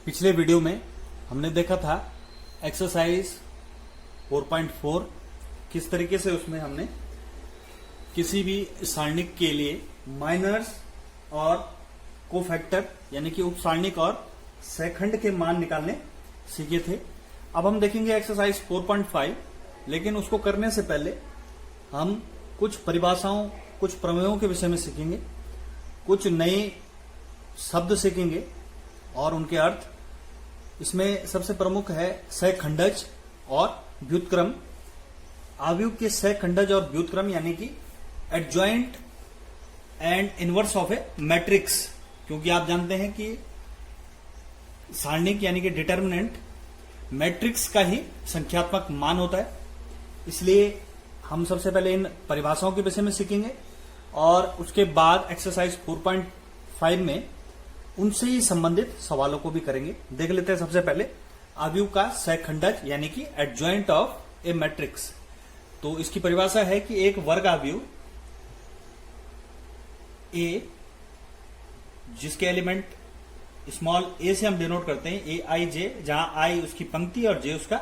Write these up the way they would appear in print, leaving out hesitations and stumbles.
पिछले वीडियो में हमने देखा था एक्सरसाइज 4.4 किस तरीके से उसमें हमने किसी भी सारणिक के लिए माइनर्स और कोफैक्टर यानी कि उपसारणिक और सहखंड के मान निकालने सीखे थे। अब हम देखेंगे एक्सरसाइज 4.5, लेकिन उसको करने से पहले हम कुछ परिभाषाओं, कुछ प्रमेयों के विषय में सीखेंगे, कुछ नए शब्द सीखेंगे और उनके अर्थ। इसमें सबसे प्रमुख है सहखंडज और व्युत्क्रम। आव्यूह के सहखंडज और व्युत्क्रम यानी कि adjoint and inverse of A matrix, क्योंकि आप जानते हैं कि सारणिक यानी कि डिटर्मिनेंट मैट्रिक्स का ही संख्यात्मक मान होता है। इसलिए हम सबसे पहले इन परिभाषाओं के विषय में सीखेंगे और उसके बाद एक्सरसाइज 4.5 में उनसे ही संबंधित सवालों को भी करेंगे। देख लेते हैं सबसे पहले आव्यूह का सहखंडज यानी कि एडजॉइंट ऑफ ए मैट्रिक्स। तो इसकी परिभाषा है कि एक वर्ग आव्यूह ए, जिसके एलिमेंट स्मॉल ए से हम डिनोट करते हैं, ए आई जे, जहां आई उसकी पंक्ति और जे उसका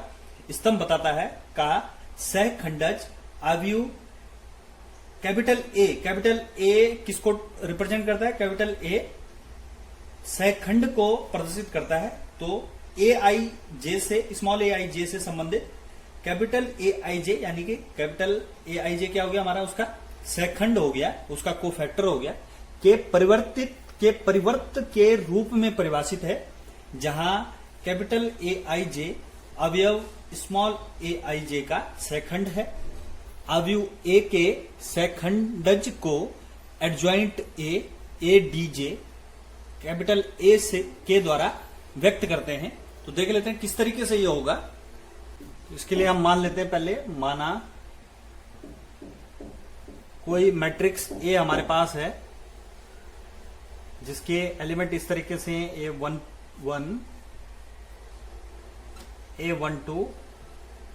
स्तंभ बताता है, का सहखंडज आव्यूह कैपिटल ए किसको रिप्रेजेंट करता है? कैपिटल ए सहखंड को प्रदर्शित करता है। तो ए आई जे से, स्मॉल ए आई जे से संबंधित कैपिटल ए आई जे यानी कि कैपिटल ए आई जे क्या हो गया हमारा? उसका सहखंड हो गया, उसका कोफैक्टर हो गया, के परिवर्त के रूप में परिभाषित है, जहां कैपिटल ए आई जे अवयव स्मॉल ए आई जे का सहखंड है। अवयव ए के सहखंडज को adjoint A D J capital A से के द्वारा व्यक्त करते हैं। तो देख लेते हैं किस तरीके से ये होगा। इसके लिए हम मान लेते हैं, पहले माना कोई मैट्रिक्स ए हमारे पास है जिसके एलिमेंट इस तरीके से A11, A12,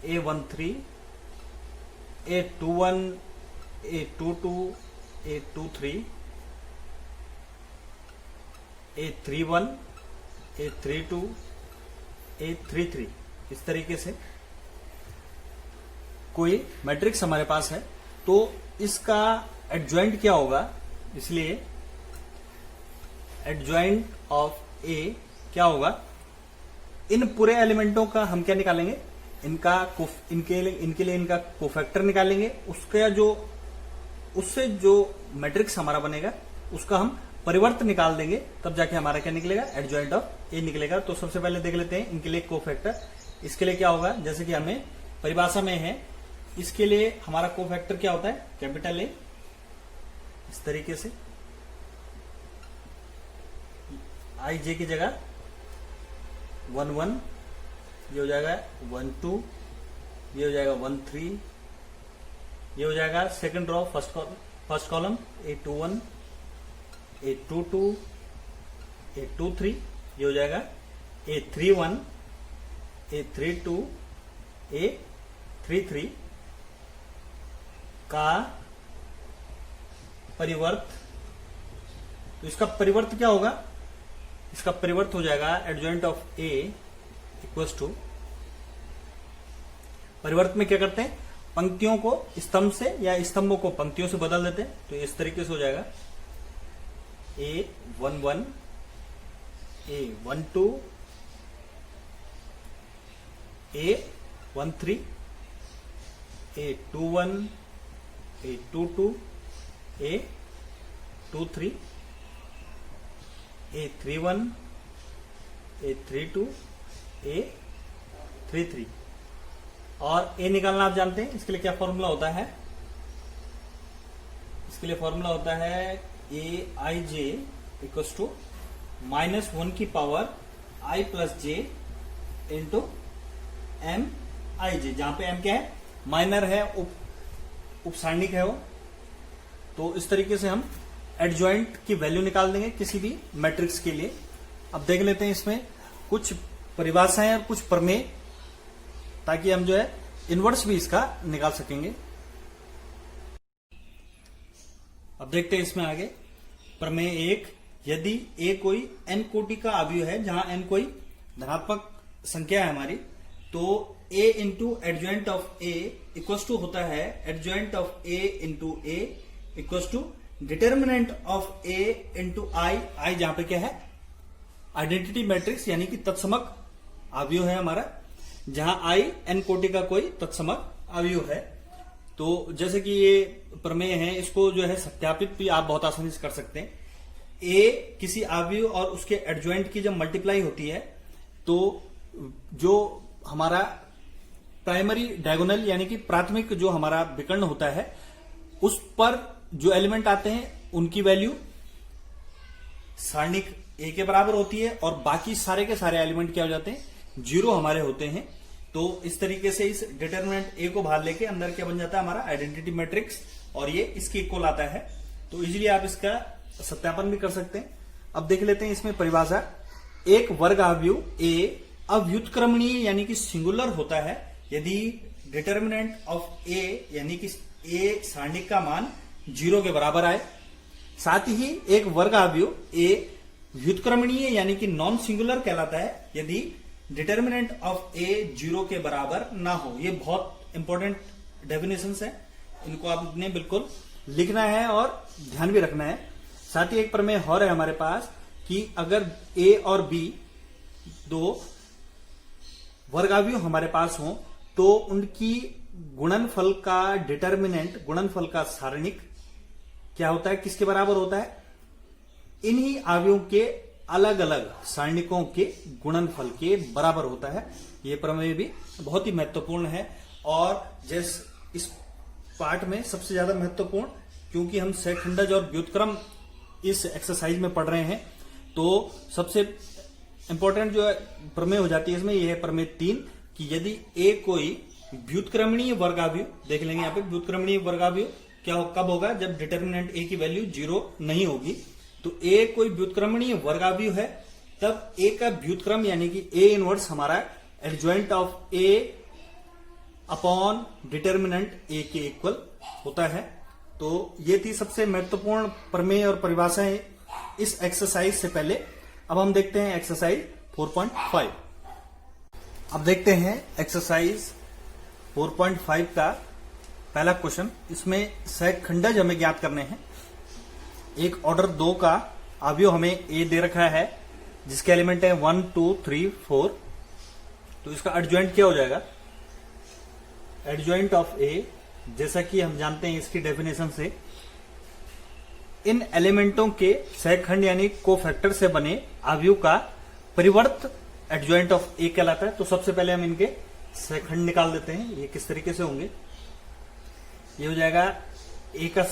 A13, A21, A22, A23, A31, A32, A33, इस तरीके से कोई मैट्रिक्स हमारे पास है। तो इसका एडजॉइंट क्या होगा? इसलिए एडजॉइंट ऑफ ए क्या होगा? इन पूरे एलिमेंटों का हम क्या निकालेंगे? इनके लिए इनका कोफैक्टर निकालेंगे। उससे जो मैट्रिक्स हमारा बनेगा उसका हम परिवर्त निकाल देंगे, तब जाके हमारा क्या निकलेगा? एडजॉइंट ऑफ ए निकलेगा। तो सबसे पहले देख लेते हैं इनके लिए कोफैक्टर। इसके लिए क्या होगा? जैसे कि हमें परिभाषा में है, इसके लिए हमारा कोफैक्टर क्या होता है? कैपिटल ए, इस तरीके से आई जे की जगह 11, ये हो जाएगा 12, ये हो जाएगा 13, ये हो जाएगा second row first column A21, A22, A23, ये हो जाएगा A31, A32, A33 का परिवर्त। तो इसका परिवर्त क्या होगा? इसका परिवर्त हो जाएगा adjoint of A equals to, परिवर्त में क्या करते हैं? पंक्तियों को स्तंभ से या स्तंभों को पंक्तियों से बदल देते हैं। तो इस तरीके से हो जाएगा A11, A12, A13, A21, A22, A23, A31, A32, A33। और ए निकालना आप जानते हैं, इसके लिए क्या फॉर्मूला होता है? इसके लिए फॉर्मूला होता है ए आई जे इक्वल्स टू -1 की पावर आई प्लस जे इंटू एम आई जे, जहां पे एम क्या है? माइनर है, उपसारणिक है वो। तो इस तरीके से हम एडजॉइंट की वैल्यू निकाल देंगे किसी भी मैट्रिक्स के लिए। अब देख लेते हैं इसमें कुछ परिभाषाएं और कुछ प्रमेय, ताकि हम जो है इनवर्स भी इसका निकाल सकेंगे। अब देखते हैं इसमें आगे प्रमेय 1, यदि ए कोई एन कोटि का अवयव है, जहां एन कोई धनात्मक संख्या है हमारी, तो a into adjoint of a equals to होता है adjoint of a into a equals to determinant of a into I जहां पे क्या है आइडेंटिटी मैट्रिक्स यानी कि तत्समक अवयव है हमारा, जहां आई n कोटि का कोई तत्समक अवयव है। तो जैसे कि ये प्रमेय है, इसको जो है सत्यापित भी आप बहुत आसानी से कर सकते हैं। a किसी अवयव और उसके एडजॉइंट की जब मल्टीप्लाई होती है तो जो हमारा प्राइमरी डायगोनल यानी कि प्राथमिक जो हमारा विकर्ण होता है उस पर जो एलिमेंट आते हैं उनकी वैल्यू सारणिक a के बराबर होती है और बाकी सारे के सारे एलिमेंट क्या हो जाते हैं, 0 हमारे होते हैं। तो इस तरीके से इस डिटर्मिनेंट a को बाहर लेके अंदर क्या बन जाता है हमारा आइडेंटिटी मैट्रिक्स, और ये इसके इक्वल आता है। तो इजीली आप इसका सत्यापन भी कर सकते हैं। अब देख लेते हैं इसमें परिभाषा। एक वर्ग अवयव a अव्युत्क्रमणीय यानी कि सिंगुलर होता है यदि डिटर्मिनेंट ऑफ a यानी कि a सारणिक का मान 0 के बराबर आए। साथ ही एक वर्ग अवयव a व्युत्क्रमणीय यानी कि नॉन सिंगुलर कहलाता है यदि डिटर्मिनेंट ऑफ a 0 के बराबर ना हो। ये बहुत इंपॉर्टेंट डेफिनेशंस है, इनको आपने बिल्कुल लिखना है और ध्यान भी रखना है। साथ ही एक प्रमेय और है हमारे पास कि अगर a और b दो वर्गावयव हमारे पास हो तो उनकी गुणनफल का डिटर्मिनेंट, गुणनफल का सारणिक क्या होता है, किसके बराबर होता है, इन्हीं अवयवों के अलग अलग सारणिकों के गुणनफल के बराबर होता है। यह प्रमेय भी बहुत ही महत्वपूर्ण है और जैसे इस पार्ट में सबसे ज्यादा महत्वपूर्ण, क्योंकि हम सहखंडज और व्युत्क्रम इस एक्सरसाइज में पढ़ रहे हैं, तो सबसे इंपॉर्टेंट जो प्रमेय हो जाती है इसमें यह है प्रमेय 3 कि यदि a कोई व्युत्क्रमणीय वर्गावयव, देख लेंगे यहाँ पे व्युत्क्रमणीय वर्गावयव कब होगा, जब डिटर्मिनेंट a की वैल्यू 0 नहीं होगी। तो a कोई व्युत्क्रमणीय वर्गावयव है तब a का व्युत्क्रम यानी कि a इनवर्स हमारा adjoint of a upon determinant a के इक्वल होता है। तो ये थी सबसे महत्वपूर्ण प्रमेय और परिभाषाएं इस एक्सरसाइज से पहले। अब हम देखते हैं एक्सरसाइज 4.5। अब देखते हैं एक्सरसाइज 4.5 का पहला क्वेश्चन। इसमें सहखंडज हमें ज्ञात करने हैं। एक ऑर्डर 2 का अवयव हमें a दे रखा है जिसके एलिमेंट है 1 2 3 4। तो इसका एडजॉइंट क्या हो जाएगा, एडजॉइंट ऑफ a, जैसा कि हम जानते हैं इसकी डेफिनेशन से, इन एलिमेंटों के सहखंड यानी कोफैक्टर से बने अवयव का परिवर्त एडजॉइंट ऑफ a कहलाता है। तो सबसे पहले हम इनके सहखंड निकाल देते हैं। ये किस तरीके से होंगे, ये हो जाएगा a का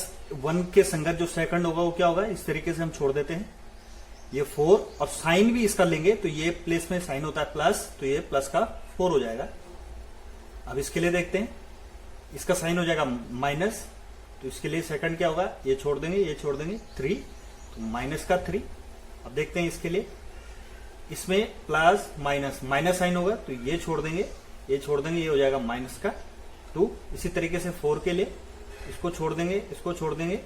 1 के संगत जो सहखंड होगा वो क्या होगा, इस तरीके से हम छोड़ देते हैं। ये 4 और साइन भी इसका लेंगे तो ये प्लेस में साइन होता है प्लस, तो ये प्लस का 4 हो जाएगा। अब इसके लिए देखते हैं, इसका साइन हो जाएगा माइनस, तो इसके लिए सेकंड क्या होगा, ये छोड़ देंगे ये छोड़ देंगे 3, तो माइनस का 3। अब देखते हैं इसके लिए, इसमें प्लस माइनस माइनस साइन होगा तो ये छोड़ देंगे ये छोड़ देंगे, ये हो जाएगा माइनस का 2। इसी तरीके से 4 के लिए इसको छोड़ देंगे इसको छोड़ देंगे,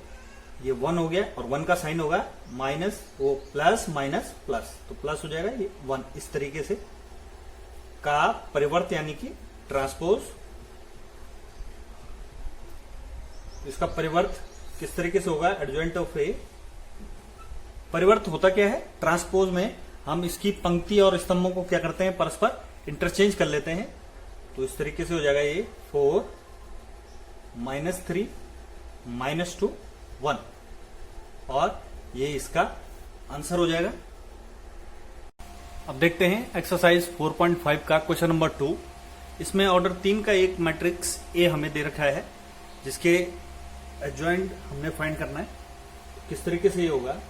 ये 1 हो गया और 1 का साइन होगा माइनस, वो प्लस माइनस प्लस, तो प्लस हो जाएगा ये 1। इस तरीके से का परिवर्त यानी कि ट्रांसपोज, इसका परिवर्त किस तरीके से होगा, एडजॉइंट ऑफ ए। परिवर्त होता क्या है, ट्रांसपोज में हम इसकी पंक्ति और स्तंभों को क्या करते हैं, परस्पर इंटरचेंज कर लेते हैं। तो इस तरीके से हो जाएगा ये 4 -3 -2 1, और ये इसका आंसर हो जाएगा। अब देखते हैं एक्सरसाइज 4.5 का क्वेश्चन नंबर 2। इसमें ऑर्डर 3 का एक मैट्रिक्स ए हमें दे रखा है जिसके एडजॉइंट हमने फाइंड करना है। किस तरीके से ये होगा,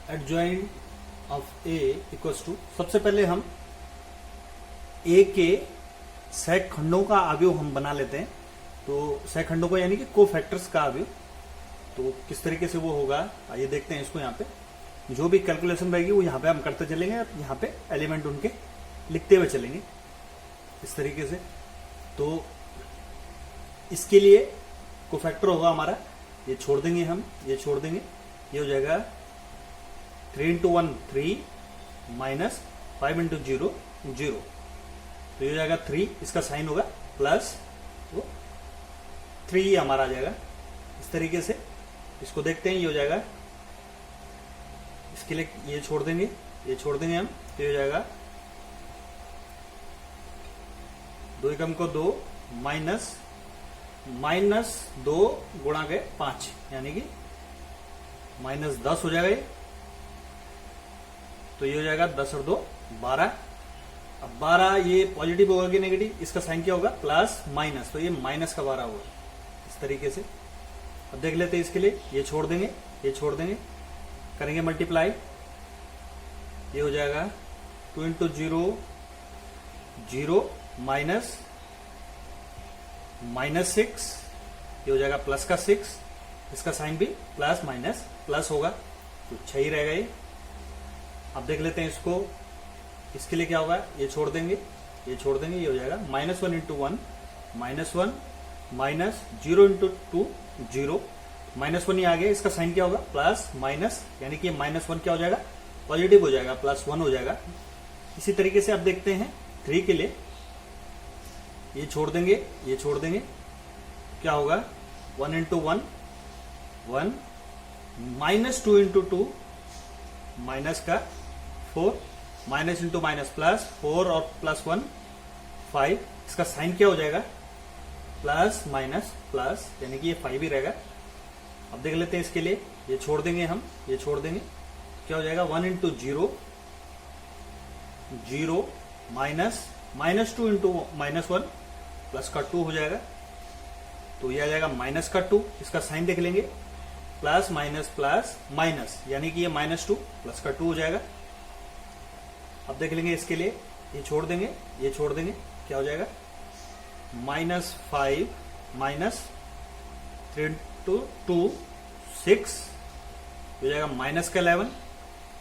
adjoint of A equals to, सबसे पहले हम ए के सहखंडों का अवयव हम बना लेते हैं। तो सहखंडों को यानी कि कोफैक्टर्स का अवयव, तो किस तरीके से वो होगा आइए देखते हैं। इसको यहाँ पे जो भी कैलकुलेशन रहेगी वो यहाँ पे हम करते चलेंगे, यहाँ पे एलिमेंट उनके लिखते हुए चलेंगे इस तरीके से। तो इसके लिए कोफैक्टर होगा हमारा, ये छोड़ देंगे हम ये छोड़ देंगे, ये हो जाएगा 3 × 1 3 5 इंटू 0 0, तो ये हो जाएगा 3, इसका साइन होगा प्लस, तो 3 हमारा आ जाएगा। इस तरीके से इसको देखते हैं, ये हो जाएगा, इसके लिए ये छोड़ देंगे, ये छोड़ देंगे हम, तो ये हो जाएगा 2 एकम को 2 माइनस 2 गुणा के 5, यानी कि -10 हो जाएगा ये। तो ये हो जाएगा 10 और 2 12। अब 12 ये पॉजिटिव होगा कि नेगेटिव, इसका साइन क्या होगा प्लस माइनस, तो ये माइनस का 12 होगा इस तरीके से। अब देख लेते हैं इसके लिए, ये छोड़ देंगे, ये छोड़ देंगे, करेंगे मल्टीप्लाई, ये हो जाएगा 2 इंटू 0 0 -6, ये हो जाएगा प्लस का 6, इसका साइन भी प्लस माइनस प्लस होगा, तो 6 ही रहेगा ये। अब देख लेते हैं इसको, इसके लिए क्या होगा, ये छोड़ देंगे, ये छोड़ देंगे, ये हो जाएगा -1 इंटू 1 -1 माइनस 0 इंटू 2 0, -1 ही आ गया, इसका साइन क्या होगा प्लस माइनस, यानी कि -1 क्या हो जाएगा पॉजिटिव हो जाएगा, +1 हो जाएगा। इसी तरीके से अब देखते हैं 3 के लिए, ये छोड़ देंगे, ये छोड़ देंगे, क्या होगा 1 इंटू 1 1 -2 इंटू 2 माइनस का 4, माइनस इंटू माइनस प्लस 4 और +1 5, इसका साइन क्या हो जाएगा प्लस माइनस प्लस, यानी कि ये 5 ही रहेगा। अब देख लेते हैं इसके लिए, ये छोड़ देंगे हम, ये छोड़ देंगे, क्या हो जाएगा 1 इंटू 0 0 -2 इंटू -1 प्लस का 2 हो जाएगा, तो ये आ जाएगा माइनस का 2, इसका साइन देख लेंगे प्लस माइनस प्लस माइनस, यानी कि ये -2 प्लस का 2 हो जाएगा। अब देख लेंगे इसके लिए, ये छोड़ देंगे, ये छोड़ देंगे, क्या हो जाएगा -5 -3 इंटू 2 6, हो जाएगा माइनस का 11,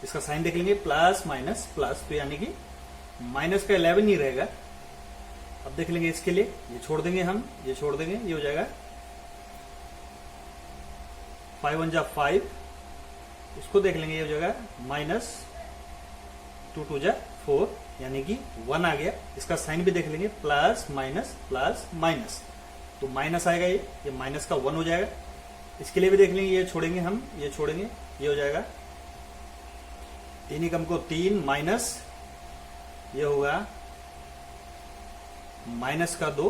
इसका साइन देख लेंगे प्लस माइनस प्लस, तो यानी कि माइनस का 11 ही रहेगा। अब देख लेंगे इसके लिए, ये छोड़ देंगे हम, ये छोड़ देंगे, ये हो जाएगा 5 1 जा 5, इसको देख लेंगे, ये हो जाएगा -2 2 जा 4, यानी कि 1 आ गया, इसका साइन भी देख लेंगे प्लस माइनस प्लस माइनस, तो माइनस आएगा, ये माइनस का 1 हो जाएगा। इसके लिए भी देख लेंगे, ये छोड़ेंगे हम, ये छोड़ेंगे, ये हो जाएगा 3 एकम को 3 माइनस, ये होगा माइनस का 2,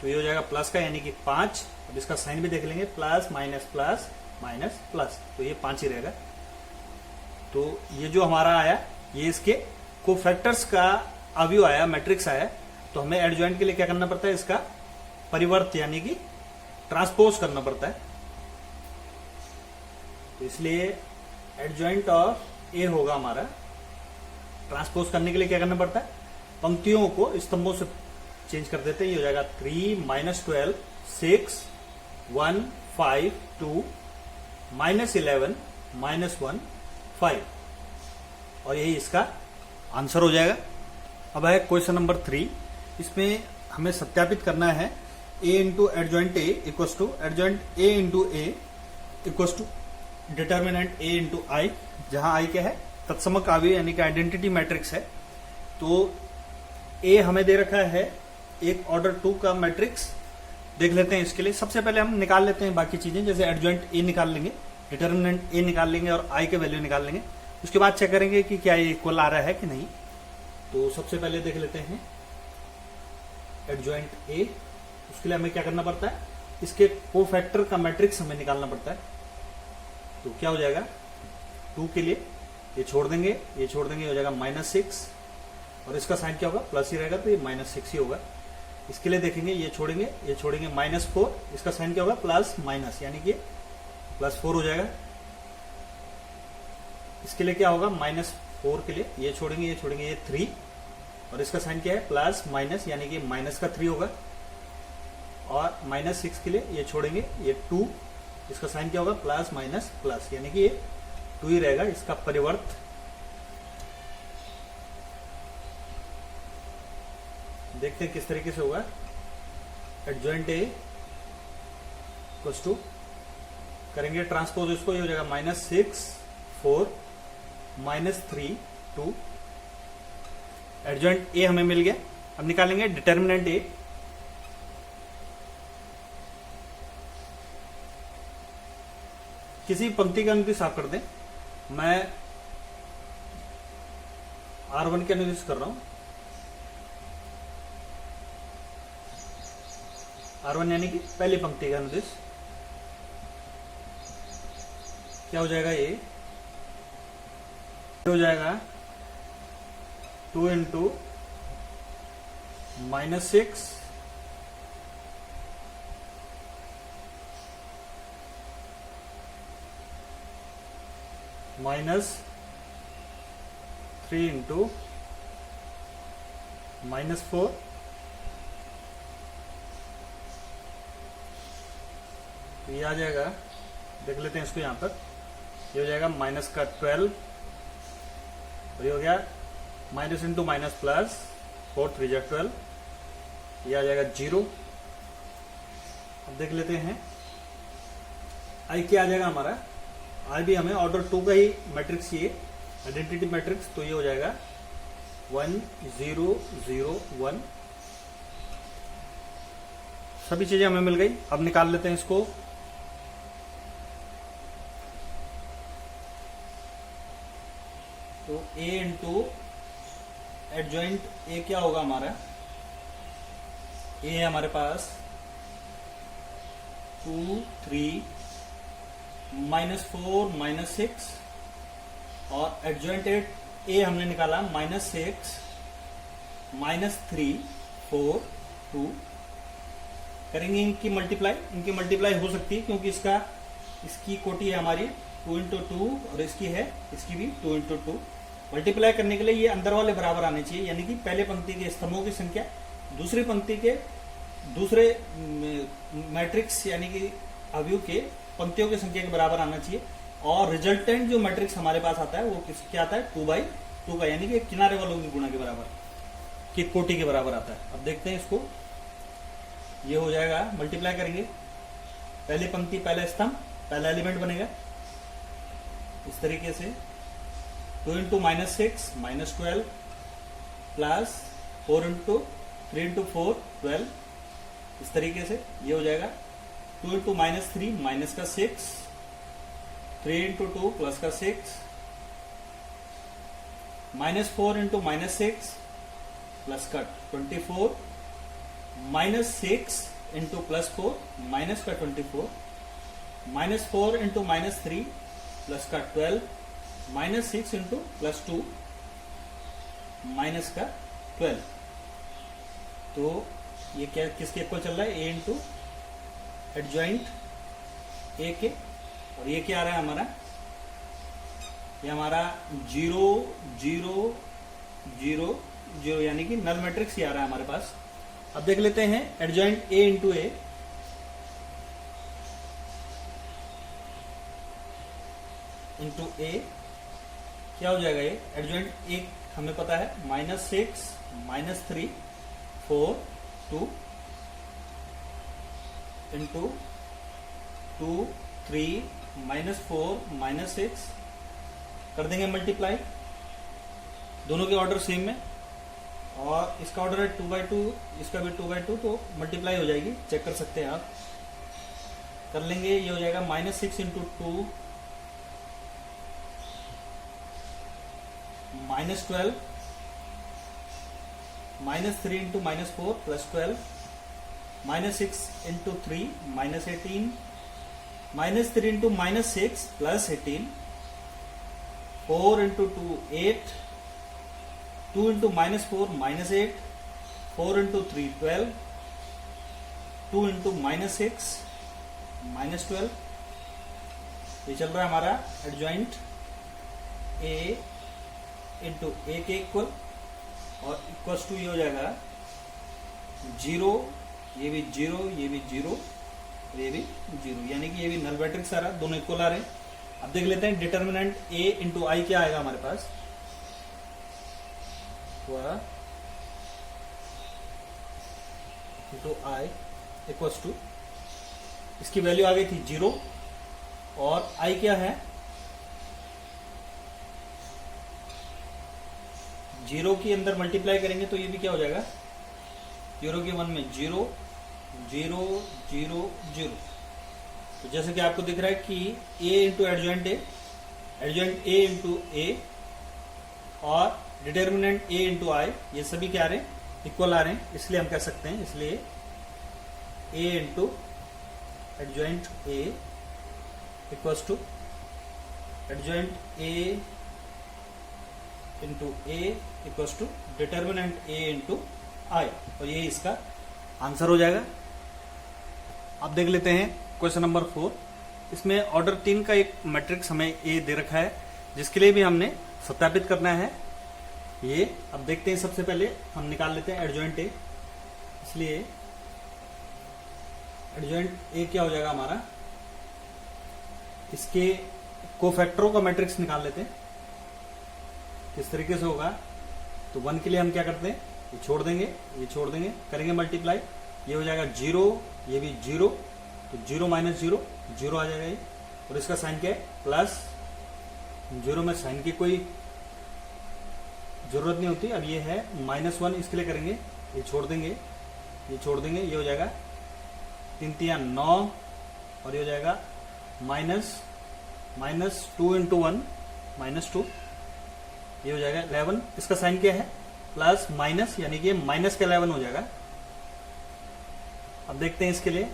तो ये हो जाएगा प्लस का, यानी कि 5। अब इसका साइन भी देख लेंगे plus minus plus minus plus, तो ये 5 ही रहेगा। तो ये जो हमारा आया, ये इसके कोफैक्टर्स का अवयव आया, मैट्रिक्स आया। तो हमें एडजॉइंट के लिए क्या करना पड़ता है, इसका परिवर्त यानी कि ट्रांसपोज करना पड़ता है। तो इसलिए एडजॉइंट ऑफ ए होगा हमारा, ट्रांसपोज करने के लिए क्या करना पड़ता है, पंक्तियों को स्तंभों से चेंज कर देते हैं। ये हो जाएगा 3 -12 6 1 5 2 -11 -1 5, और यही इसका आंसर हो जाएगा। अब है क्वेश्चन नंबर 3, इसमें हमें सत्यापित करना है a into adjoint A equal to adjoint A into A equal to determinant a into I, जहां आई क्या है तत्समक अवयव यानी कि आइडेंटिटी मैट्रिक्स है। तो a हमें दे रखा है एक ऑर्डर 2 का मैट्रिक्स, देख लेते हैं इसके लिए। सबसे पहले हम निकाल लेते हैं बाकी चीजें, जैसे एडजॉइंट ए निकाल लेंगे, डिटर्मिनेंट ए निकाल लेंगे और आई के वैल्यू निकाल लेंगे। उसके बाद चेक करेंगे कि क्या ये इक्वल आ रहा है कि नहीं। तो सबसे पहले देख लेते हैं एडजॉइंट ए, उसके लिए हमें क्या करना पड़ता है, इसके कोफैक्टर का मैट्रिक्स हमें निकालना पड़ता है। तो क्या हो जाएगा 2 के लिए, ये छोड़ देंगे, ये छोड़ देंगे, हो जाएगा -6, और इसका साइन क्या होगा प्लस ही रहेगा, तो ये -6 ही होगा। इसके लिए देखेंगे, ये छोड़ेंगे, ये छोड़ेंगे, -4, इसका साइन क्या होगा प्लस माइनस, यानी कि +4 हो जाएगा। इसके लिए क्या होगा -4 के लिए, ये छोड़ेंगे, ये छोड़ेंगे, ये 3, और इसका साइन क्या है प्लस माइनस, यानी कि -3 होगा। और -6 के लिए ये छोड़ेंगे, ये 2, इसका साइन क्या होगा प्लस माइनस प्लस, यानी कि ये 2 ही रहेगा। इसका परिवर्त देखते हैं किस तरीके से होगा। एडजॉइंट ए इक्वल्स टू करेंगे ट्रांसपोज इसको, ये हो जाएगा -6 4 -3 2 एडजॉइंट ए हमें मिल गया। अब निकालेंगे डिटर्मिनेंट ए। किसी पंक्ति का अनुदिश आप कर दें, मैं R1 के अनुदिश कर रहा हूं। R1 यानी कि पहली पंक्ति का अनुदिश। क्या हो जाएगा, ये हो जाएगा 2 इंटू -6 -3 इंटू -4 तो ये आ जाएगा, देख लेते हैं इसको यहां पर। ये हो जाएगा -12 और ये हो गया माइनस इंटू माइनस प्लस 4 3 जा 12, ये आ जाएगा 0। अब देख लेते हैं आई क्या आ जाएगा हमारा। आई भी हमें ऑर्डर 2 का ही मैट्रिक्स चाहिए, आइडेंटिटी मैट्रिक्स। तो ये हो जाएगा 1 0 0 1। सभी चीजें हमें मिल गई। अब निकाल लेते हैं इसको। तो a इंटू एडजॉइंट ए क्या होगा हमारा, ए है हमारे पास 2 3 -4 -6 और एडजॉइंट ए हमने निकाला -6 -3 4 2। करेंगे इनकी मल्टीप्लाई, इनकी मल्टीप्लाई हो सकती है क्योंकि इसकी कोटि है हमारी 2 इंटू 2 और इसकी भी 2 इंटू 2। मल्टीप्लाई करने के लिए ये अंदर वाले बराबर आने चाहिए, यानी कि पहले पंक्ति के स्तंभों की संख्या दूसरी पंक्ति के दूसरे मैट्रिक्स यानी कि अवयव के पंक्तियों की संख्या के बराबर आना चाहिए। और रिजल्टेंट जो मैट्रिक्स हमारे पास आता है वो क्या आता है, 2/2 का, यानी कि किनारे वालों की गुणा के बराबर की कोटि के बराबर आता है। अब देखते हैं इसको। ये हो जाएगा, मल्टीप्लाई करेंगे, पहली पंक्ति पहला स्तंभ पहला एलिमेंट बनेगा इस तरीके से। 2 इंटू -6 -12 प्लस 4 इंटू 3 इंटू 4 12 इस तरीके से। ये हो जाएगा 2 इंटू -3 माइनस का 6 3 इंटू 2 प्लस का 6 -4 इंटू -6 प्लस का 24 -6 इंटू +4 माइनस का 24 -4 इंटू -3 प्लस का 12 -6 इंटू +2 माइनस का 12। तो ये क्या किसके इक्वल चल रहा है, ए इंटू एडजॉइंट ए के। और ये क्या आ रहा है हमारा, ये हमारा 0 0 0 0 यानी कि नल मैट्रिक्स ही आ रहा है हमारे पास। अब देख लेते हैं adjoint A into A. Into A क्या हो जाएगा, ये एडजॉइंट ए हमें पता है -6 -3 4 2 इंटू 2 3 -4 -6 कर देंगे मल्टीप्लाई, दोनों के ऑर्डर सेम में। और इसका ऑर्डर है 2/2, इसका भी 2/2, तो मल्टीप्लाई हो जाएगी, चेक कर सकते हैं आप। कर लेंगे, ये हो जाएगा -6 into 2 -12 -3 into -4 +12 -6 into 3 -18 -3 into -6 +18 4 into 2 8 2 into -4 -8 4 into 3 12 2 into -6 -12। ये चल रहा है हमारा एडजॉइंट ए इंटू ए के इक्वल। और इक्वल्स टू ये हो जाएगा 0, ये भी 0, ये भी 0, ये भी 0, यानी कि ये भी नल मैट्रिक्स आ रहा है, दोनों इक्वल आ रहे हैं। अब देख लेते हैं डिटर्मिनेंट ए इंटू आई क्या आएगा हमारे पास। इंटू आई इक्वल्स टू, इसकी वैल्यू आ गई थी 0 और आई क्या है जीरो के अंदर मल्टीप्लाई करेंगे तो ये भी क्या हो जाएगा, 0 के 1 में 0 0 0 0। तो जैसे कि आपको दिख रहा है कि a into adjoint a into a और डिटर्मिनेंट a इंटू आई, ये सभी क्या आ रहे हैं, इक्वल आ रहे हैं, इसलिए हम कह सकते हैं, इसलिए a into adjoint a equals to adjoint a into a equals to determinant a into I, और ये इसका आंसर हो जाएगा। अब देख लेते हैं क्वेश्चन नंबर 4। इसमें ऑर्डर 3 का एक मैट्रिक्स हमें ए दे रखा है, जिसके लिए भी हमने सत्यापित करना है। ये अब देखते हैं, सबसे पहले हम निकाल लेते हैं एडजॉइंट ए। इसलिए एडजॉइंट ए क्या हो जाएगा हमारा, इसके कोफैक्टरों का मैट्रिक्स निकाल लेते हैं। किस तरीके से होगा, तो 1 के लिए हम क्या करते हैं, ये छोड़ देंगे, ये छोड़ देंगे, करेंगे मल्टीप्लाई, ये हो जाएगा 0, ये भी 0, तो 0 माइनस 0 0 आ जाएगा ये, और इसका साइन क्या है, प्लस। 0 में साइन की कोई जरूरत नहीं होती। अब ये है -1, इसके लिए करेंगे, ये छोड़ देंगे, ये छोड़ देंगे, ये हो जाएगा 3 3 9, और ये हो जाएगा -2 इंटू 1 -2, ये हो जाएगा 11। इसका साइन क्या है, प्लस माइनस, यानी कि माइनस का 11 हो जाएगा। अब देखते हैं इसके लिए,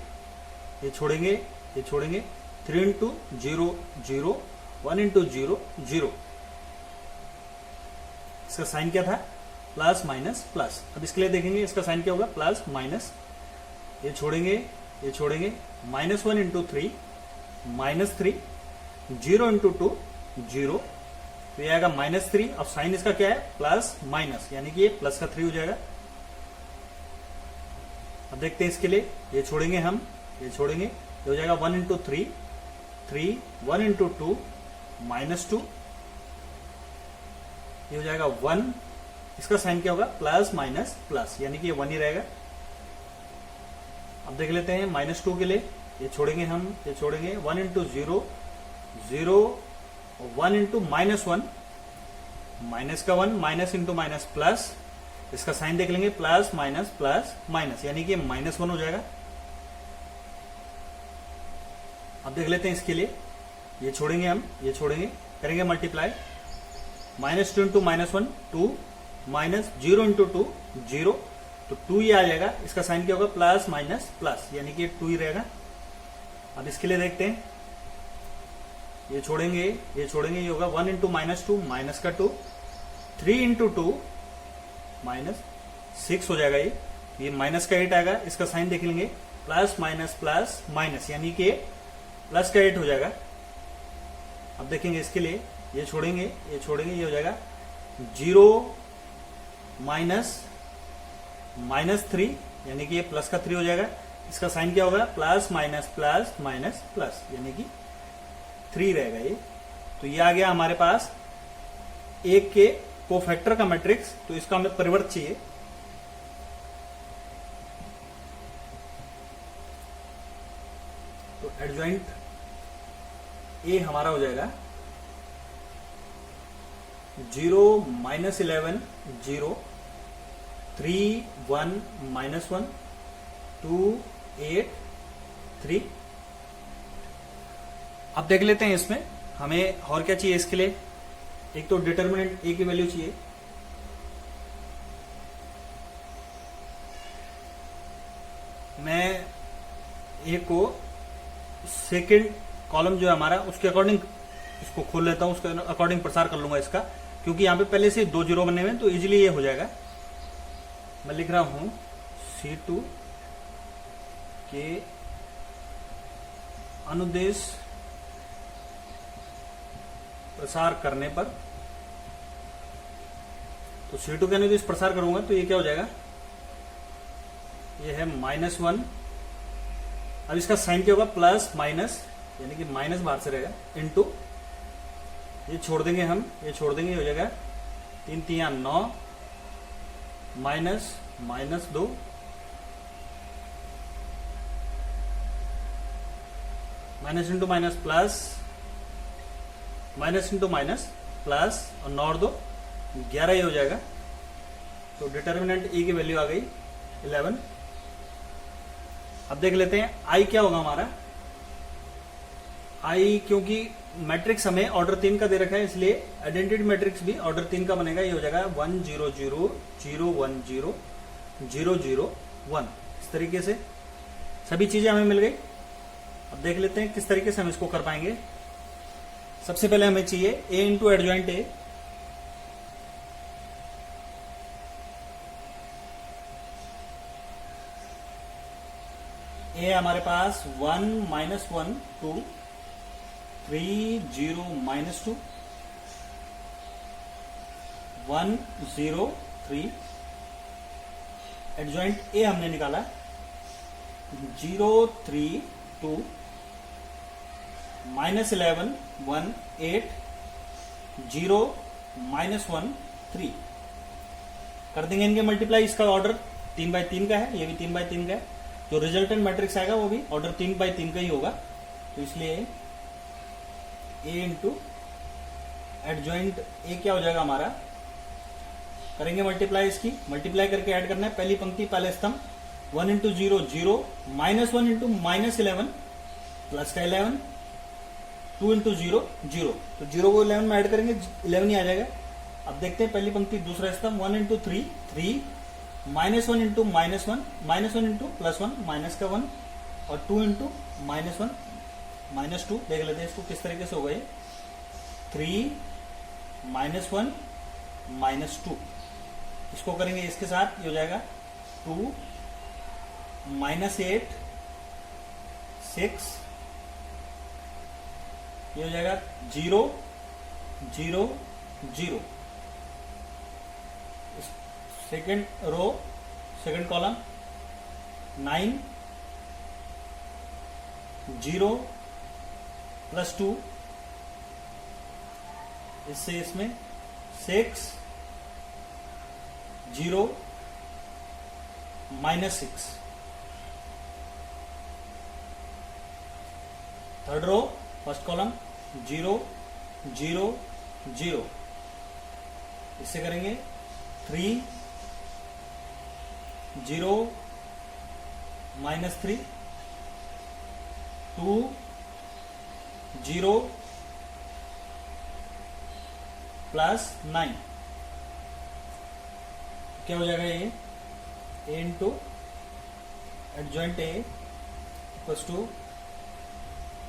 ये छोड़ेंगे, ये छोड़ेंगे, 3 इंटू 0 0, 1 इंटू 0 0, इसका साइन क्या था, प्लस माइनस प्लस। अब इसके लिए देखेंगे इसका साइन क्या होगा, प्लस माइनस, ये छोड़ेंगे, ये छोड़ेंगे, -1 इंटू 3 -3, 0 इंटू 2 0, तो ये आएगा -3। अब साइन इसका क्या है, प्लस माइनस, यानी कि ये प्लस का 3 हो जाएगा। अब देखते हैं इसके लिए, ये छोड़ेंगे हम, ये छोड़ेंगे, ये हो जाएगा 1 इंटू 3 3, 1 इंटू 2 -2, ये हो जाएगा 1। इसका साइन क्या होगा, प्लस माइनस प्लस, यानी कि ये 1 ही रहेगा। अब देख लेते हैं -2 के लिए, ये छोड़ेंगे हम, ये छोड़ेंगे, 1 इंटू 0 0, 1 इंटू -1, माइनस का 1, माइनस इंटू माइनस प्लस, इसका साइन देख लेंगे, प्लस माइनस प्लस माइनस, यानी कि -1 हो जाएगा। अब देख लेते हैं इसके लिए, ये छोड़ेंगे हम, ये छोड़ेंगे, करेंगे मल्टीप्लाई, -2 इंटू -1 2, -0 इंटू 2 0, तो 2 ही आ जाएगा। इसका साइन क्या होगा, प्लस माइनस प्लस, यानी कि 2 ही रहेगा। अब इसके लिए देखते हैं, ये छोड़ेंगे, ये छोड़ेंगे, ये होगा 1 इंटू -2 माइनस का 2, 3 इंटू 2 -6 हो जाएगा। ये माइनस का 8 आएगा। इसका साइन देख लेंगे, प्लस माइनस प्लस माइनस, यानी कि प्लस का 8 हो जाएगा। अब देखेंगे इसके लिए, ये छोड़ेंगे, ये छोड़ेंगे, ये हो जाएगा 0 -3, यानी कि ये प्लस का 3 हो जाएगा। इसका साइन क्या होगा, plus minus plus minus plus, यानी कि 3 रहेगा ये। तो ये आ गया हमारे पास एक के कोफैक्टर का मैट्रिक्स। तो इसका हमें परिवर्त चाहिए। तो एडजॉइंट ए हमारा हो जाएगा 0 -11 0, 3 1 -1 2 8 3। अब देख लेते हैं इसमें हमें और क्या चाहिए। इसके लिए एक तो डिटर्मिनेंट ए की वैल्यू चाहिए। मैं ए को सेकंड कॉलम जो है हमारा उसके अकॉर्डिंग इसको खोल लेता हूं, उसके अकॉर्डिंग प्रसार कर लूंगा इसका, क्योंकि यहां पे पहले से 2 0 बने हुए हैं तो इजीली ये हो जाएगा। मैं लिख रहा हूं C2 के अनुदेश प्रसार करने पर, तो C2 के अनुदेश प्रसार करूंगा तो ये क्या हो जाएगा, ये है -1। अब इसका साइन क्या होगा, प्लस माइनस, यानी कि माइनस बाहर से रहेगा, इनटू ये छोड़ देंगे हम, ये छोड़ देंगे, ये हो जाएगा 3 3 9 -2 minus into minus plus, minus into minus plus, और 9 और 2 11 ही हो जाएगा। तो डिटर्मिनेंट ए की वैल्यू आ गई 11। अब देख लेते हैं आई क्या होगा हमारा। आई क्योंकि मैट्रिक्स हमें ऑर्डर 3 का दे रखा है, इसलिए आइडेंटिटी मैट्रिक्स भी ऑर्डर 3 का बनेगा। ये हो जाएगा 1 0 0 0 1 0 0 0 1। इस तरीके से सभी चीजें हमें मिल गई। अब देख लेते हैं किस तरीके से हम इसको कर पाएंगे। सबसे पहले हमें चाहिए ए इंटू एडजॉइंट ए। ए हमारे पास 1 -1 2 3 0 -2 1 0 3। एडजॉइंट ए हमने निकाला 0 3 2 -11 1 8 0 -1 3। कर देंगे इनके मल्टीप्लाई। इसका ऑर्डर 3/3 का है, ये भी 3/3 का है। जो रिजल्टेंट मैट्रिक्स आएगा वो भी ऑर्डर 3/3 का ही होगा। तो इसलिए ए इंटू एडजॉइंट ए क्या हो जाएगा हमारा। करेंगे मल्टीप्लाई, इसकी मल्टीप्लाई करके ऐड करना है। पहली पंक्ति पहले स्तंभ 1 इंटू 0 0 -1 इंटू -11 प्लस का 11 2 इंटू 0 0। तो 0 को 11 में ऐड करेंगे 11 ही आ जाएगा। अब देखते हैं पहली पंक्ति दूसरा स्तंभ 1 इंटू 3 3 -1 इंटू -1 -1 इंटू +1 माइनस का 1 और 2 इंटू -1 -2। देख लेते हैं इसको किस तरीके से होगा ये। 3 -1 -2 इसको करेंगे इसके साथ, ये हो जाएगा 2 -8 6। ये हो जाएगा 0 0 0। Second row second column 9 0 +2। इससे इसमें 6 0 -6। Third row first column 0 0 0। इससे करेंगे 3 0 -3 2 0 +9। क्या हो जाएगा ये A into adjoint A equals to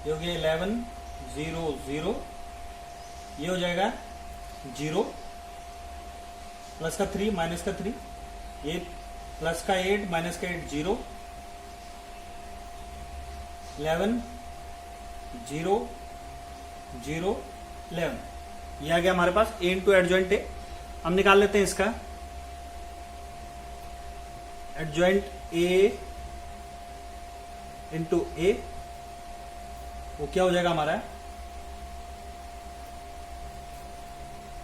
ये हो गया 11 0 0। ये हो जाएगा 0 प्लस का 3 माइनस का 3। ये प्लस का 8 माइनस का 8 0 11 0 0 11। ये आ गया हमारे पास ए इंटू एडजॉइंट ए। हम निकाल लेते हैं इसका एडजॉइंट ए इंटू ए। वो क्या हो जाएगा हमारा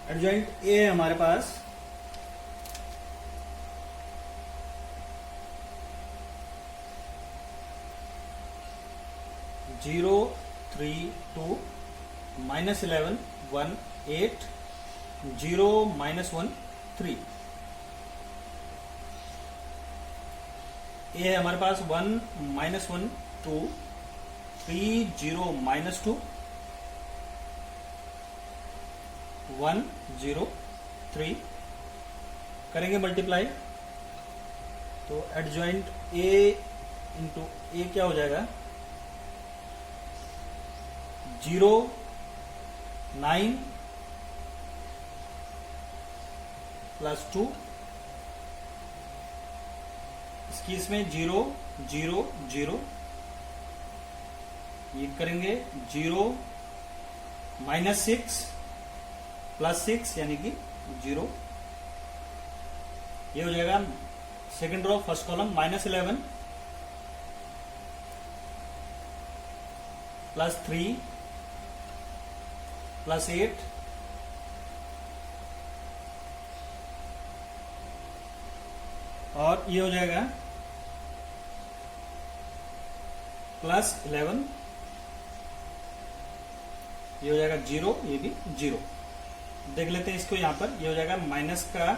एडजॉइंट ए है हमारे पास 0 3 2 -11 1 8 0 -1 3। ये है हमारे पास 1 -1 2 3 0 -2 1 0 3। करेंगे मल्टीप्लाई तो एडजॉइंट ए इंटू ए क्या हो जाएगा 0 9 +2। इसकी इसमें 0 0 0। ये करेंगे 0 -6 +6 यानी कि 0। ये हो जाएगा सेकेंड रो फर्स्ट कॉलम -11 +3 +8 और ये हो जाएगा +11। ये हो जाएगा 0, ये भी 0। देख लेते हैं इसको यहां पर। ये हो जाएगा माइनस का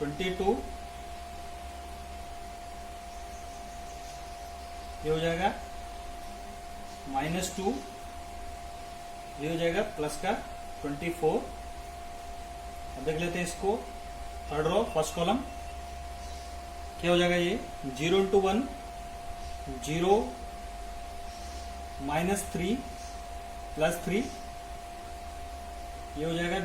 22, ये हो जाएगा -2, ये हो जाएगा प्लस का 24। अब देख लेते हैं इसको, थर्ड रो फर्स्ट कॉलम क्या हो जाएगा, ये 0 × 1 0 -3 +3, ये हो जाएगा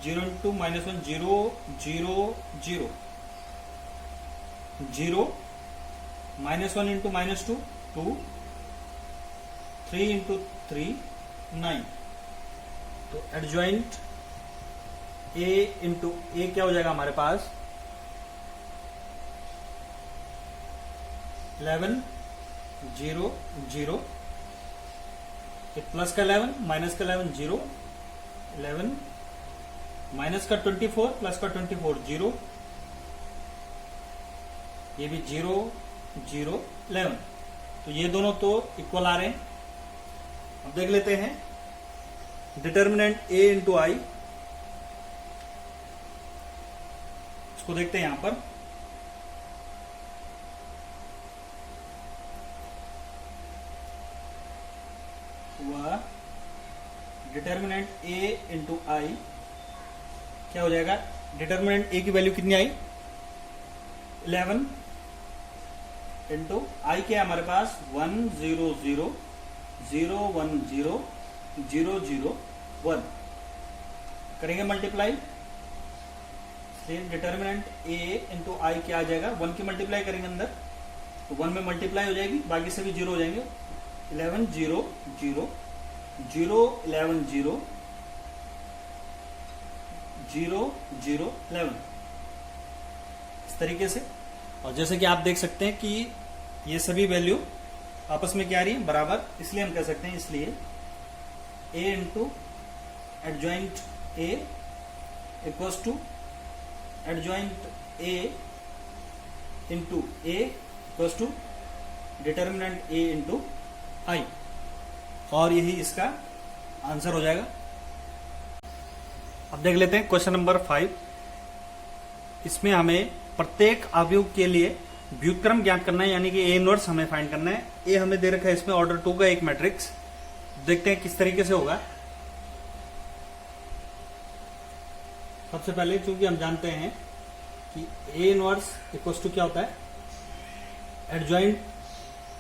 0 × -1 0 0 0 0 -1 × -2 2 3 × 3 9। तो एडजॉइंट A × A क्या हो जाएगा हमारे पास 11 0 0, प्लस का 11 माइनस का 11 0 11 माइनस का 24 प्लस का 24 0, ये भी 0 0 11। तो ये दोनों तो इक्वल आ रहे हैं। अब देख लेते हैं डिटर्मिनेंट A × I, इसको देखते हैं यहां पर। वह डिटर्मिनेंट A × I क्या हो जाएगा, डिटर्मिनेंट A की वैल्यू कितनी आई 11 इंटू I क्या है हमारे पास 1 0 0 0 1 0 0 0 1, करेंगे मल्टीप्लाई। डिटर्मिनेंट A × I क्या आ जाएगा, 1 की मल्टीप्लाई करेंगे अंदर तो 1 में मल्टीप्लाई हो जाएगी, बाकी सभी जीरो हो जाएंगे। 11 0 0 0 11 0 0 0 11, इस तरीके से। और जैसे कि आप देख सकते हैं कि ये सभी वैल्यू आपस में क्या आ रही है बराबर, इसलिए हम कह सकते हैं, इसलिए A × adjoint A equals to adjoint A × A equals to determinant A × I, और यही इसका आंसर हो जाएगा। अब देख लेते हैं क्वेश्चन नंबर 5। इसमें हमें प्रत्येक अवयव के लिए व्युत्क्रम ज्ञात करना है, यानी कि A इनवर्स हमें फाइंड करना है। ए हमें दे रखा है इसमें ऑर्डर 2 का एक मैट्रिक्स, देखते हैं किस तरीके से होगा। सबसे पहले चूंकि हम जानते हैं कि A इनवर्स इक्वल्स टू क्या होता है, adjoint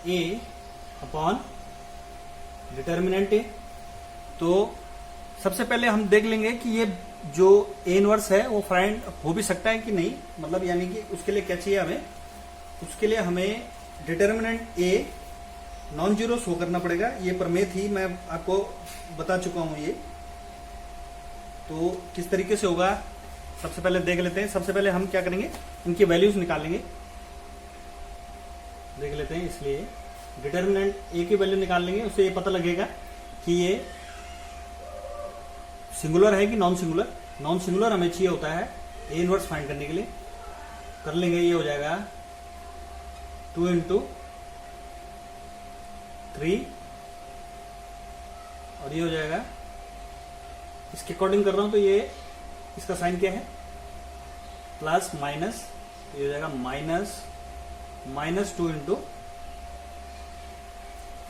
A upon determinant A। तो सबसे पहले हम देख लेंगे कि ये जो A इनवर्स है वो फाइंड हो भी सकता है कि नहीं, मतलब यानी कि उसके लिए क्या चाहिए हमें, उसके लिए हमें determinant A non zero show करना पड़ेगा। ये प्रमेय थी, मैं आपको बता चुका हूं ये। तो किस तरीके से होगा सबसे पहले देख लेते हैं। सबसे पहले हम क्या करेंगे, इनकी वैल्यूज निकालेंगे, देख लेते हैं। इसलिए डिटर्मिनेंट A की वैल्यू निकाल लेंगे, उससे ये पता लगेगा कि ये सिंगुलर है कि नॉन सिंगुलर। नॉन सिंगुलर हमें चाहिए होता है A इनवर्स फाइंड करने के लिए। कर लेंगे, ये हो जाएगा 2 × 3 और ये हो जाएगा, इसके अकॉर्डिंग कर रहा हूं तो ये इसका साइन क्या है प्लस माइनस, ये हो जाएगा -2 ×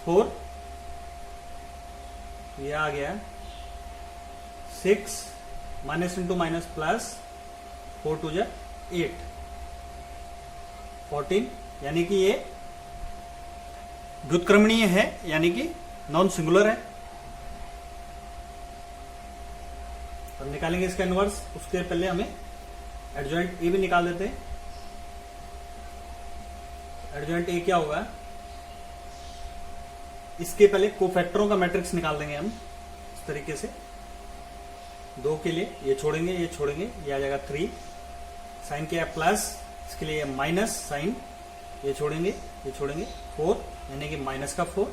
4, ये आ गया 6 माइनस इंटू माइनस प्लस 4 2 जा 8 14, यानी कि ये व्युत्क्रमणीय है, यानी कि नॉन सिंगुलर है। अब निकालेंगे इसका इनवर्स, उसके पहले हमें एडजॉइंट ए भी निकाल देते हैं। एडजॉइंट ए क्या होगा, इसके पहले कोफैक्टरों का मैट्रिक्स निकाल देंगे हम इस तरीके से। 2 के लिए ये छोड़ेंगे, ये छोड़ेंगे, ये आ जाएगा 3। साइन क्या है प्लस, इसके लिए माइनस साइन, ये छोड़ेंगे, ये छोड़ेंगे 4, यानी कि माइनस का 4।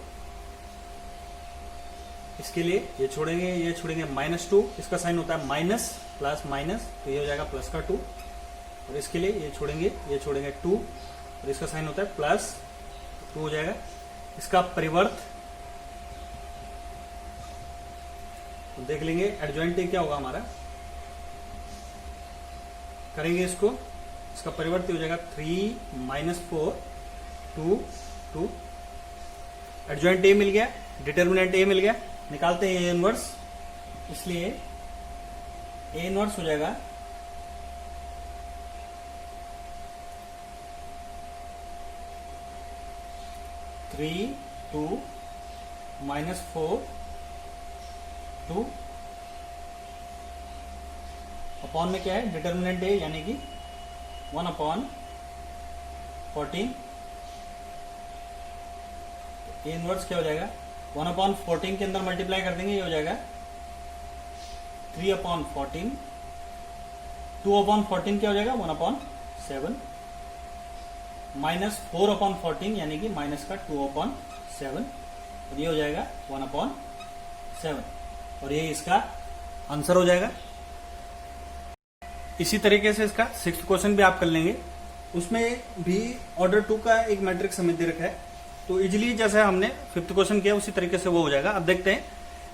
इसके लिए ये छोड़ेंगे, ये छोड़ेंगे -2, इसका साइन होता है माइनस प्लस माइनस, तो ये हो जाएगा प्लस का 2। और इसके लिए ये छोड़ेंगे, ये छोड़ेंगे 2 और इसका साइन होता है प्लस 2 हो जाएगा। इसका परिवर्त तो देख लेंगे, एडजॉइंट क्या होगा हमारा, करेंगे इसको इसका परिवर्त हो जाएगा 3 -4 2 2। एडजॉइंट ए मिल गया, डिटर्मिनेंट ए मिल गया, निकालते हैं ए इनवर्स। इसलिए ए इनवर्स हो जाएगा 3 2 -4 2 अपॉन में क्या है, डिटर्मिनेंट ए यानी कि 1/14। ए इनवर्स क्या हो जाएगा, 1/14 के अंदर मल्टीप्लाई कर देंगे, ये हो जाएगा 3/14। 2/14 क्या हो जाएगा, 1/7 -4/14 यानी कि माइनस का 2/7 और ये हो जाएगा 1/7 और ये इसका आंसर हो जाएगा। इसी तरीके से इसका 6th क्वेश्चन भी आप कर लेंगे, उसमें भी ऑर्डर 2 का एक मैट्रिक्स हमें दे रखा है, तो इजिली जैसे हमने 5th क्वेश्चन किया उसी तरीके से वो हो जाएगा। अब देखते हैं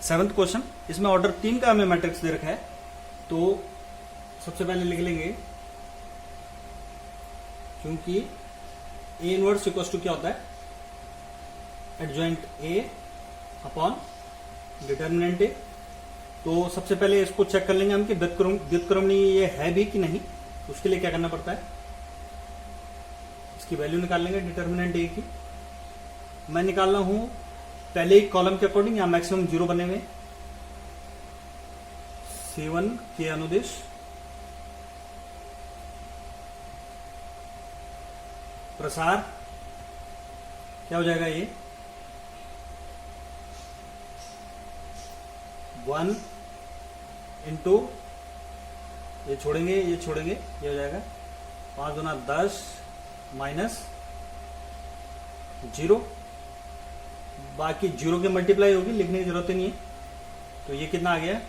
7th क्वेश्चन, इसमें ऑर्डर 3 का हमें मैट्रिक्स दे रखा है। तो सबसे पहले लिख लेंगे, क्योंकि ए इनवर्स इक्वल टू क्या होता है, एडजॉइंट ए अपॉन डिटर्मिनेंट ए। तो सबसे पहले इसको चेक कर लेंगे हम कि व्युत्क्रमणीय ये है भी कि नहीं। उसके लिए क्या करना पड़ता है, इसकी वैल्यू निकाल लेंगे डिटर्मिनेंट ए की। मैं निकाल रहा हूं पहले ही कॉलम के अकॉर्डिंग, यहां मैक्सिमम 0 बने हुए, C1 के अनुदिश प्रसार क्या हो जाएगा, ये 1 इंटू ये छोड़ेंगे, ये छोड़ेंगे, ये हो जाएगा 5 गुना 10 माइनस 0। बाकी 0 के मल्टीप्लाई होगी, लिखने की जरूरत ही नहीं है। तो ये कितना आ गया,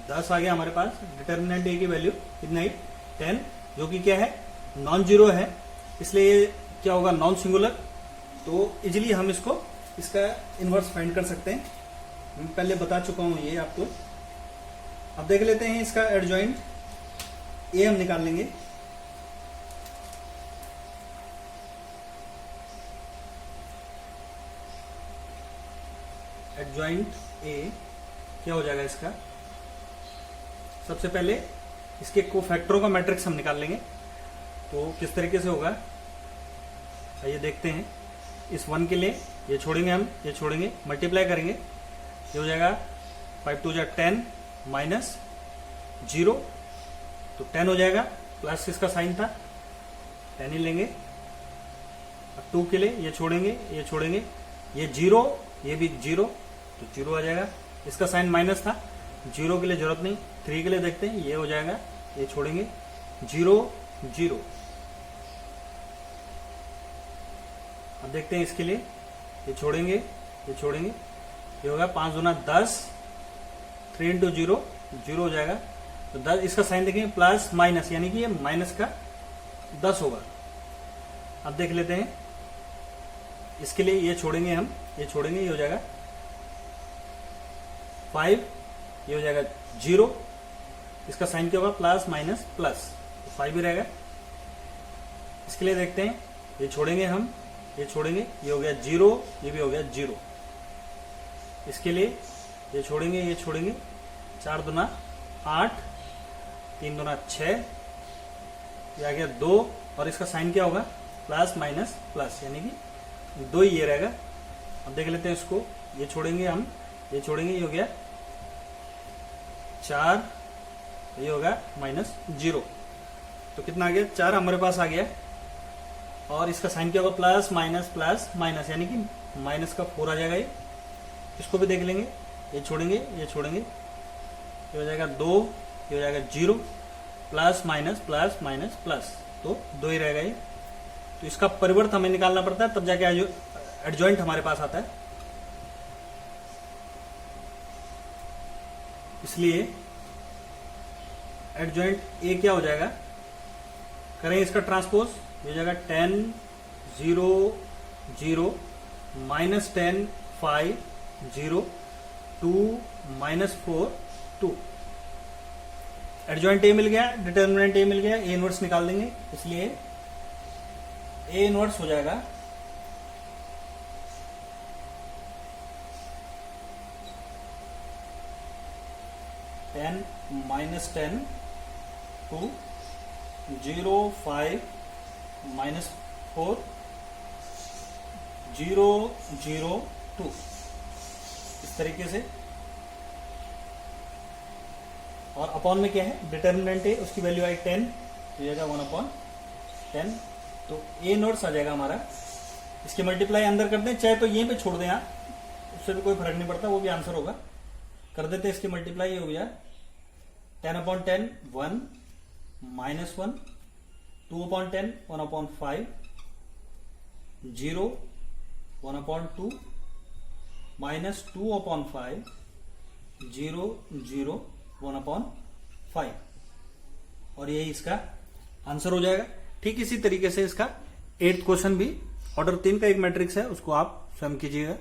10 आ गया हमारे पास। डिटर्मिनेंट ए की वैल्यू कितना है, 10, जो कि क्या है, नॉन जीरो है, इसलिए क्या होगा, नॉन सिंगुलर। तो इजिली हम इसको इसका इनवर्स फाइंड कर सकते हैं। मैं पहले बता चुका हूं ये आपको। अब देख लेते हैं इसका एडजॉइंट ए हम निकाल लेंगे। एडजॉइंट ए क्या हो जाएगा इसका, सबसे पहले इसके कोफैक्टरों का मैट्रिक्स हम निकाल लेंगे। तो किस तरीके से होगा, आइए देखते हैं। इस 1 के लिए ये छोड़ेंगे हम, ये छोड़ेंगे, मल्टीप्लाई करेंगे, ये हो जाएगा 5 2 जा 10 माइनस 0, तो 10 हो जाएगा, प्लस इसका साइन था, 10 ही लेंगे। अब 2 के लिए ये छोड़ेंगे, ये छोड़ेंगे, ये 0, ये भी 0, तो 0 आ जाएगा, इसका साइन माइनस था, 0 के लिए जरूरत नहीं। 3 के लिए देखते हैं, ये हो जाएगा, ये छोड़ेंगे, 0 0। अब देखते हैं इसके लिए, ये छोड़ेंगे, ये छोड़ेंगे, ये होगा 5 गुना 10, 3 इंटू 0, 0 हो जाएगा। तो 10, इसका साइन देखेंगे प्लस माइनस, यानी कि ये माइनस का 10 होगा। अब देख लेते हैं इसके लिए, ये छोड़ेंगे हम, ये छोड़ेंगे, ये हो जाएगा 5, ये हो जाएगा 0, इसका साइन क्या होगा, प्लस माइनस प्लस, तो 5 ही रहेगा। इसके लिए देखते हैं, ये छोड़ेंगे हम, ये छोड़ेंगे, ये हो गया 0, ये भी हो गया 0। इसके लिए ये छोड़ेंगे, ये छोड़ेंगे, 4 दूना 8, 3 दूना 6, ये आ गया 2, और इसका साइन क्या होगा, प्लस माइनस प्लस, यानी कि 2 ही ये रहेगा। अब देख लेते हैं इसको, ये छोड़ेंगे हम, ये छोड़ेंगे, ये हो गया 4, ये होगा माइनस 0, तो कितना आ गया, 4 हमारे पास आ गया। और इसका साइन क्या होगा, प्लस माइनस, यानी कि माइनस का 4 आ जाएगा। ये इसको भी देख लेंगे, ये छोड़ेंगे, ये छोड़ेंगे, ये हो जाएगा 2, ये हो जाएगा 0, प्लस माइनस प्लस, तो 2 ही रहेगा ये। तो इसका परिवर्त हमें निकालना पड़ता है, तब जाके एडजॉइंट हमारे पास आता है। इसलिए एडजॉइंट ए क्या हो जाएगा, करें इसका ट्रांसपोज, ये हो जाएगा 10 0 0 माइनस 10 5 0 2 माइनस 4 2। एडजॉइंट ए मिल गया, डिटर्मिनेंट ए मिल गया, ए इनवर्स निकाल देंगे, इसलिए ए इनवर्स हो जाएगा 10 minus 10 to 0 5 minus 4 0 0 2 इस तरीके से। और अपॉन में क्या है, डिटर्मिनेंट है, उसकी वैल्यू आई 10, तो जाएगा 1/10, तो ए नोट्स आ जाएगा हमारा। इसके मल्टीप्लाई अंदर कर दें, चाहे तो यहीं पे छोड़ दें आप, उससे भी कोई फर्क नहीं पड़ता, वो भी आंसर होगा। कर देते हैं इसके मल्टीप्लाई, ये हो गया 10/10 1 -1 2/10 1/5 0 1/2 -2/5 0 0 1/5 और यही इसका आंसर हो जाएगा। ठीक इसी तरीके से इसका 8th क्वेश्चन भी ऑर्डर 3 का एक मैट्रिक्स है, उसको आप स्वयं कीजिएगा।